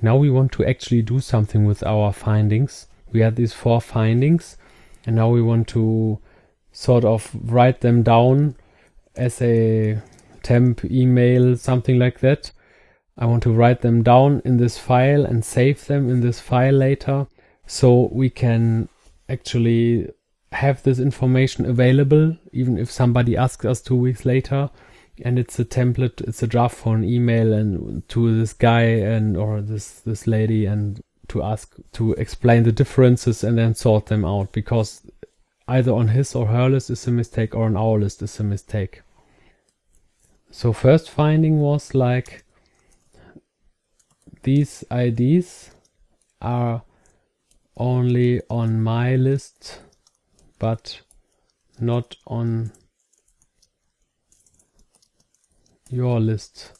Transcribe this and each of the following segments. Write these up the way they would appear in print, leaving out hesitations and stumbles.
Now we want to actually do something with our findings. We had these 4 findings, and now we want to sort of write them down as a temp email, something like that. I want to write them down in this file and save them in this file later, so we can actually have this information available even if somebody asks us 2 weeks later, and it's a template, it's a draft for an email and to this guy and or this lady, and to ask to explain the differences and then sort them out, because either on his or her list is a mistake or on our list is a mistake. So first finding was like, these IDs are only on my list but not on your list.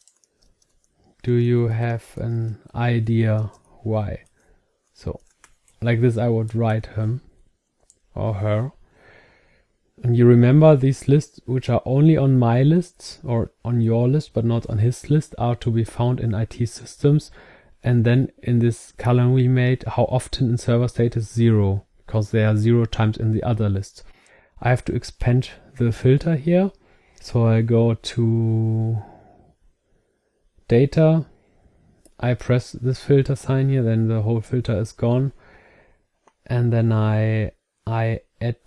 Do you have an idea why? So like this I would write him or her. And you remember these lists which are only on my list or on your list but not on his list are to be found in IT systems. And then in this column we made, how often in server status 0, because they are 0 times in the other list. I have to expand the filter here. So I go to data, I press this filter sign here, then the whole filter is gone. And then I add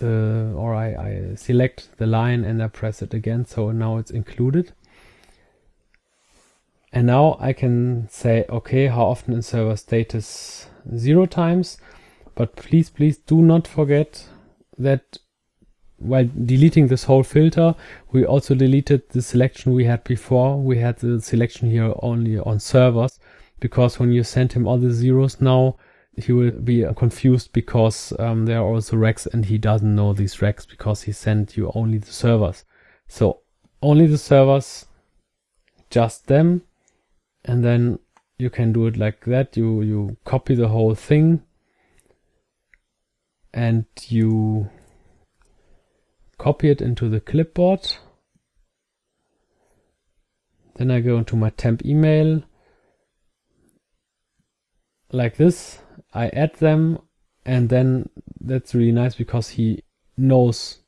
I select the line and I press it again. So now it's included. And now I can say, okay, how often in server status 0 times, but please do not forget that while deleting this whole filter, we also deleted the selection we had before. We had the selection here only on servers, because when you send him all the zeros now, he will be confused because there are also racks and he doesn't know these racks because he sent you only the servers. So only the servers, just them. And then you can do it like that. You copy the whole thing and you copy it into the clipboard. Then I go into my temp email like this. I add them, and then that's really nice because he knows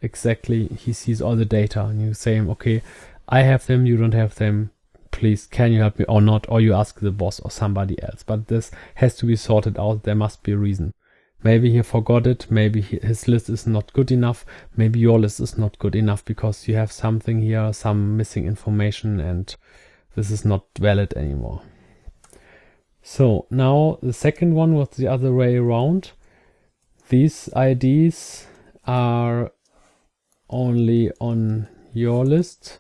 exactly, he sees all the data, and you say, okay, I have them, you don't have them. Please, can you help me or not? Or you ask the boss or somebody else. But this has to be sorted out. There must be a reason. Maybe he forgot it. Maybe his list is not good enough. Maybe your list is not good enough because you have something here, some missing information, and this is not valid anymore. So now the second one was the other way around. These IDs are only on your list,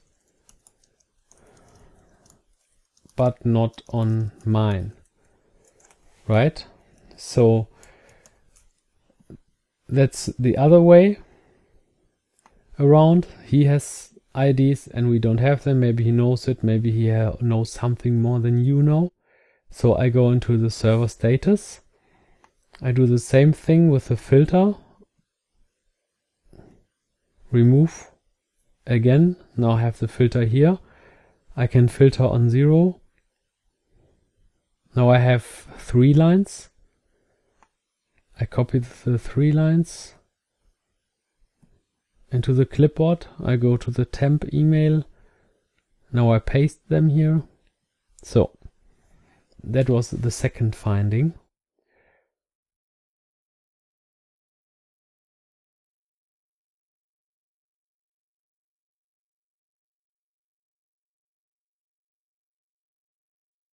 but not on mine, right? So that's the other way around. He has IDs and we don't have them. Maybe he knows it. Maybe he knows something more than you know. So I go into the server status. I do the same thing with the filter. Remove again. Now I have the filter here. I can filter on 0. Now I have 3 lines. I copy the 3 lines into the clipboard. I go to the temp email. Now I paste them here. So that was the second finding.